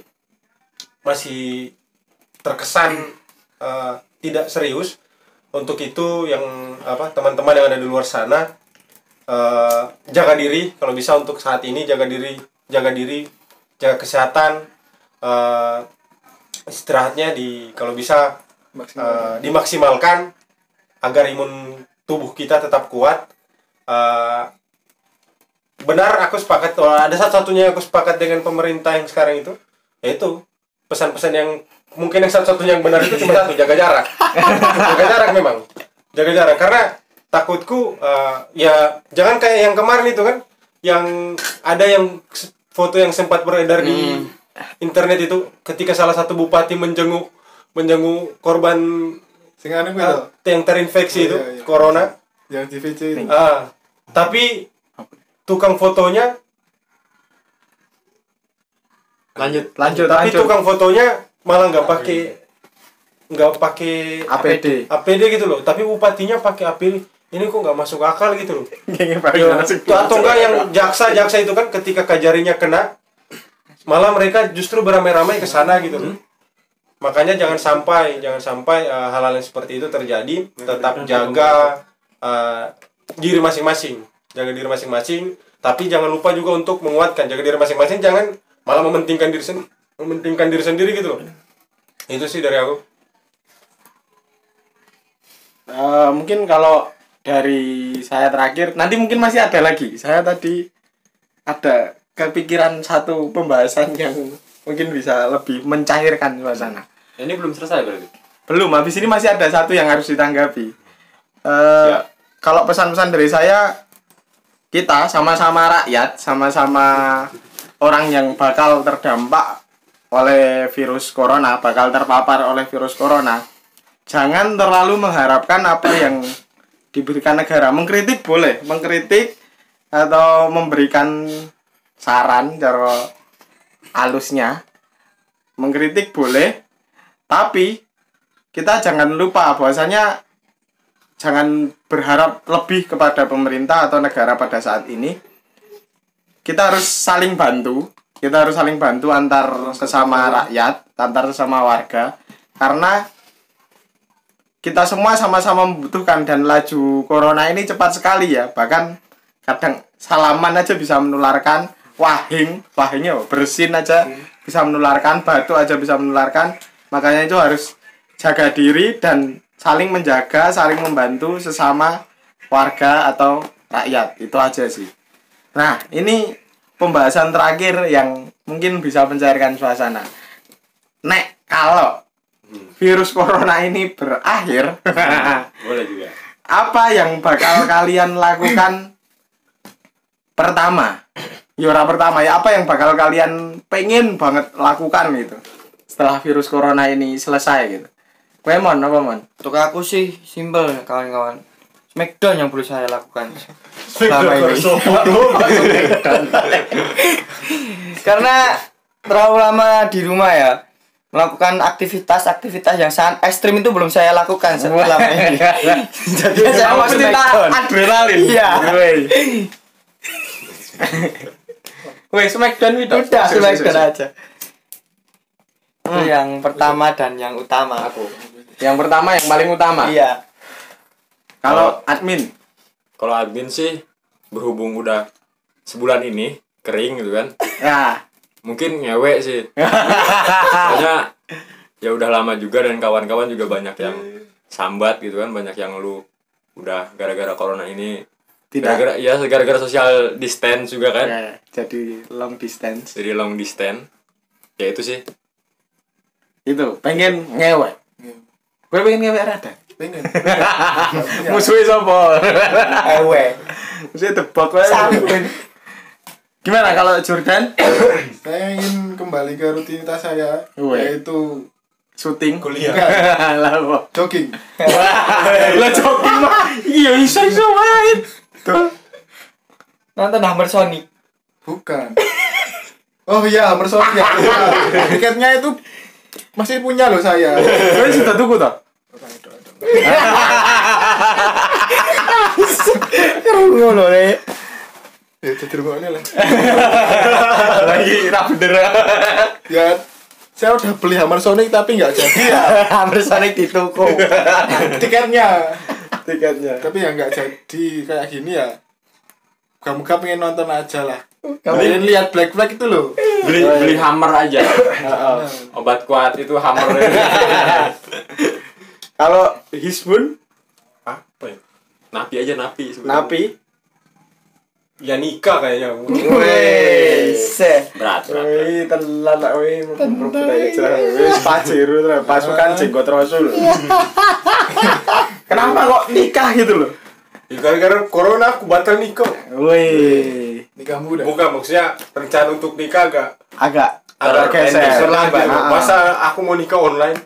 D: masih terkesan tidak serius. Untuk itu yang teman-teman yang ada di luar sana, jaga diri kalau bisa untuk saat ini, jaga diri, jaga kesehatan, istirahatnya kalau bisa dimaksimalkan agar imun tubuh kita tetap kuat. Benar, aku sepakat. Ada satu-satunya aku sepakat dengan pemerintah yang sekarang itu, yaitu pesan-pesan yang mungkin yang satu-satunya yang benar itu cuma satu, jaga jarak. Jaga jarak memang. Jaga jarak, karena takutku ya jangan kayak yang kemarin itu kan, yang ada yang foto yang sempat beredar di internet itu ketika salah satu bupati menjenguk korban yang terinfeksi itu corona.
F: Yang di VC ini.
D: Tapi tukang fotonya tapi tukang fotonya malah nggak pakai APD gitu loh, tapi bupatinya pakai APD. Ini kok nggak masuk akal gitu loh. Atau enggak yang jaksa itu kan ketika Kajarinya kena, malah mereka justru beramai-ramai ke sana gitu loh. Makanya jangan sampai hal-hal yang seperti itu terjadi. Tetap jaga diri masing-masing, tapi jangan lupa juga untuk menguatkan, jaga diri masing-masing, jangan malah mementingkan diri sendiri gitu loh. Itu sih dari aku.
A: Mungkin kalau dari saya terakhir, nanti mungkin masih ada lagi. Saya tadi ada kepikiran satu pembahasan yang mungkin bisa lebih mencairkan suasana.
C: Ini belum selesai berarti?
A: Belum, habis ini masih ada satu yang harus ditanggapi. Kalau pesan-pesan dari saya, kita sama-sama rakyat, sama-sama orang yang bakal terdampak oleh virus corona, bakal terpapar oleh virus corona, jangan terlalu mengharapkan apa yang diberikan negara. Mengkritik boleh, mengkritik atau memberikan saran cara halusnya, mengkritik boleh, tapi kita jangan lupa bahwasanya jangan berharap lebih kepada pemerintah atau negara pada saat ini. Kita harus saling bantu. Kita harus saling bantu antar sesama rakyat, antar sesama warga, karena kita semua sama-sama membutuhkan, dan laju corona ini cepat sekali ya. Bahkan kadang salaman aja bisa menularkan, wahingnya bersin aja bisa menularkan, batuk aja bisa menularkan. Makanya itu harus jaga diri dan saling menjaga, saling membantu sesama warga atau rakyat. Itu aja sih. Nah, ini pembahasan terakhir yang mungkin bisa mencairkan suasana. Nek kalau virus corona ini berakhir,
C: Boleh juga.
A: apa yang bakal kalian lakukan pertama? Pertama ya, apa yang bakal kalian pengen banget lakukan gitu setelah virus corona ini selesai gitu? Kowe Mon, apa Mon?
B: Untuk aku sih simple kawan-kawan. Smackdown yang perlu saya lakukan selama ini. Karena terlalu lama di rumah ya, melakukan aktivitas yang sangat ekstrim itu belum saya lakukan selama ini. Jadi saya mau Smackdown.
A: Adrenalin.
B: Iya.
A: Weh, Smackdown itu
B: Udah Smackdown aja. Itu yang pertama dan yang utama.
A: Yang pertama, yang paling utama.
B: Iya.
A: Kalau admin
C: sih berhubung udah sebulan ini kering gitu kan.
A: ya,
C: Mungkin ngewe sih. Soalnya ya udah lama juga dan kawan-kawan juga banyak yang sambat gitu kan, banyak yang ngeluh udah gara-gara corona ini. Gara-gara social distance juga kan.
A: ya, jadi long distance.
C: Ya itu sih.
A: Itu pengen ngewe. Gue pengen ngewe rada.
G: Pengen.
A: Musuhnya sapa?
B: Ewe.
A: Musuhnya tebak wae.
B: Sabun.
A: Gimana kalau Jordan?
G: Saya ingin kembali ke rutinitas saya,
A: Weh.
G: yaitu
A: Syuting
E: Kuliah.
A: lah kok.
G: jogging.
A: Lah jogging mah iya iso wae. Tuh.
B: Nonton Hammer Sonic.
G: Bukan. Oh iya, Merson ya. Tiketnya itu masih punya loh saya.
A: Kowe sudah tuku to?
B: Ngono le.
G: Ya jadi rungokne lah.
A: Lagi ra bener.
G: Ya, saya udah beli Hammer Sonic tapi nggak jadi ya
B: Hammer Sonic di toko.
G: tiketnya.
A: Tiketnya.
G: Tapi ya nggak jadi kayak gini ya. Muka-muka pengen nonton aja lah.
B: Kamu
G: Pengen lihat Black Flag itu loh.
C: Beli hammer aja. Obat kuat itu hammer.
A: Kalau Hisbun,
E: Apa ya?
C: Napi aja napi sebenarnya.
A: Napi,
E: Ya nikah kayaknya.
B: Wes.
C: Berat.
A: woi telan lah woi budaya cerah wis paciru pasukan jenggot rasul. Kenapa kok nikah gitu loh?
D: Ya, gara-gara corona aku batal nikah.
A: Woi,
G: Nikah muda.
D: Bukan, maksudnya rencana untuk nikah
A: agak
D: geser
A: terlambat.
D: Masa aku mau nikah online?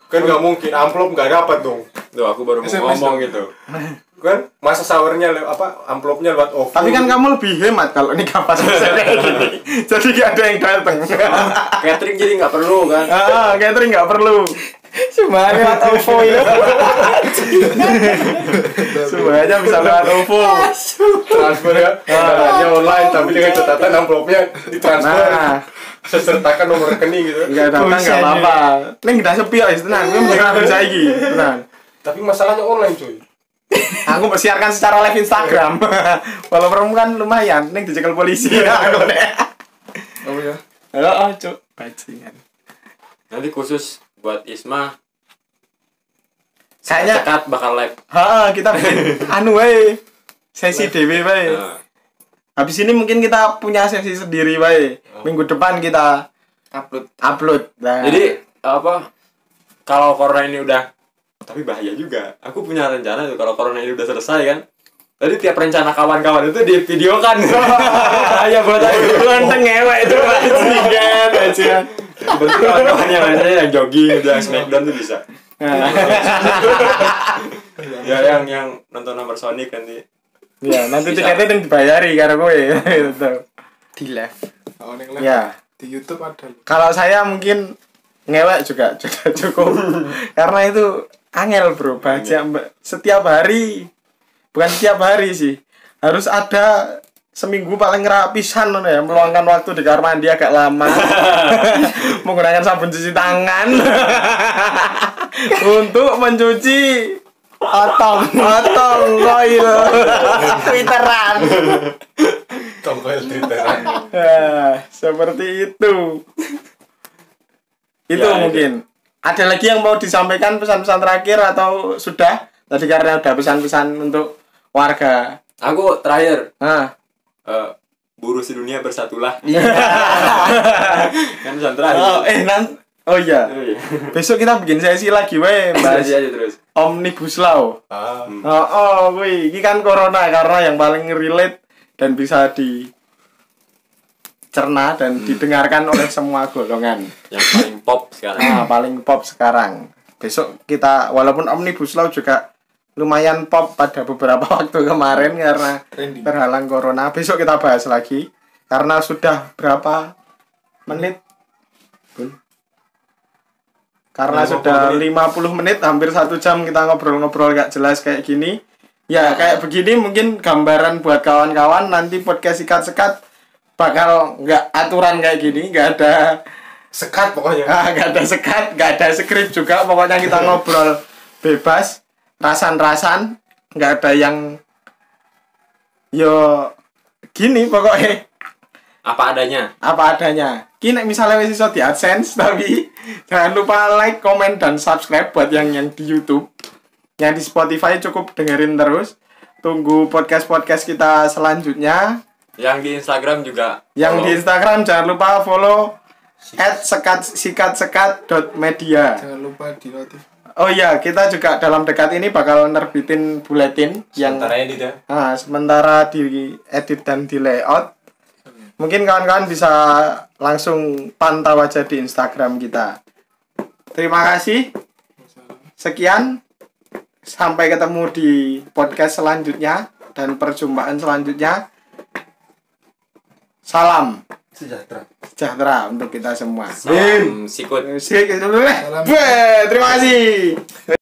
D: Kan nggak mungkin, amplop nggak dapat dong.
C: Tuh aku baru mau
G: SMS
C: ngomong
G: dong.
C: gitu.
D: Kan masa sawernya amplopnya lewat OVO.
A: Tapi kan kamu lebih hemat kalau nikah pas kayak gini. Jadi gak ada yang datang.
C: Catering jadi nggak perlu kan?
A: Catering nggak perlu.
B: Semuanya OVO itu.
A: Semuanya bisa lewat OVO.
D: transfer ya. Caranya online tapi dengan catatan amplopnya ditransfer.
A: Nah,
D: Sertakan nomor rekening gitu.
A: nggak datang nggak apa-apa. Neng kita sepi ya, tenang. Gue mending bisa lagi, tenang.
D: Tapi masalahnya online cuy.
A: Aku bersiarkan secara live Instagram. Walaupun kan lumayan, neng dicekel polisi. Aku nek.
G: Oh ya.
A: Oh, cuk, bajingan.
C: Nanti khusus buat Isma
A: Kayaknya
C: cekat bakal live.
A: kita bikin anu wae. Sesi dewe wae.
C: Nah,
A: Habis ini mungkin kita punya sesi sendiri wae. Minggu depan kita upload. Nah.
C: jadi apa? Kalau corona ini udah, tapi bahaya juga. Aku punya rencana tuh kalau corona ini udah selesai kan. Tadi tiap rencana kawan-kawan itu di video kan. Bahaya buat aku.
A: Lonteng ngewek itu bajingan.
C: Berarti kawan-kawan yang lainnya yang jogging udah Smackdown tuh bisa. Ya yang nonton Hammer Sonic nanti.
A: Ya, nanti tiketnya yang dibayari karo kowe gitu.
B: Di live.
G: Oh, neng lah.
A: Ya.
G: Di YouTube ada.
A: Kalau saya mungkin ngewek juga cukup. Karena itu angel, Bro. Baca setiap hari. Bukan setiap hari sih. Harus ada seminggu paling rapisan ya, meluangkan waktu di kamar mandi agak lama. Menggunakan sabun cuci tangan. Untuk mencuci otong koil.
B: Twitteran.
D: Tongkol Twitteran.
A: Seperti itu. Itu
C: Ya,
A: mungkin. Ada lagi yang mau disampaikan pesan-pesan terakhir atau sudah? Tadi karena udah pesan-pesan untuk warga.
C: Aku terakhir buruh sedunia bersatulah. Kan pesan terakhir.
A: Oh iya.
C: Oh, iya.
A: Besok kita bikin sesi lagi weh, bahas
C: Aja terus.
A: Omnibus Law. Kuwi iki kan corona karena yang paling relate dan bisa dicerna dan didengarkan oleh semua golongan.
C: Yang paling pop sekarang.
A: Paling pop sekarang. Besok kita walaupun Omnibus Law juga lumayan pop pada beberapa waktu kemarin karena
G: Trending.
A: terhalang corona. Besok kita bahas lagi karena sudah berapa menit? Karena sudah 50 menit, hampir 1 jam kita ngobrol-ngobrol gak jelas kayak gini. Ya, kayak begini mungkin gambaran buat kawan-kawan. Nanti podcast sikat-sekat bakal nggak aturan kayak gini, nggak ada
D: Sekat pokoknya.
A: nggak ada sekat, nggak ada skrip juga. Pokoknya kita ngobrol bebas, rasan-rasan, nggak ada yang yo gini pokoknya
C: Apa adanya.
A: Kini misalnya wis iso di AdSense, tapi jangan lupa like, komen, dan subscribe buat yang di YouTube. Yang di Spotify cukup dengerin terus. Tunggu podcast-podcast kita selanjutnya.
C: Yang di Instagram juga.
A: Yang
C: follow.
A: di Instagram jangan lupa follow @sikat-sekat.media.
G: Jangan lupa di notif.
A: Oh iya, kita juga dalam dekat ini bakal nerbitin buletin yang
E: Sementara edit ya.
A: sementara di edit dan di layout. Mungkin kawan-kawan bisa langsung pantau aja di Instagram kita. Terima kasih. Sekian. Sampai ketemu di podcast selanjutnya dan perjumpaan selanjutnya. Salam
D: Sejahtera
A: untuk kita semua.
C: Salam sikut.
A: Terima kasih.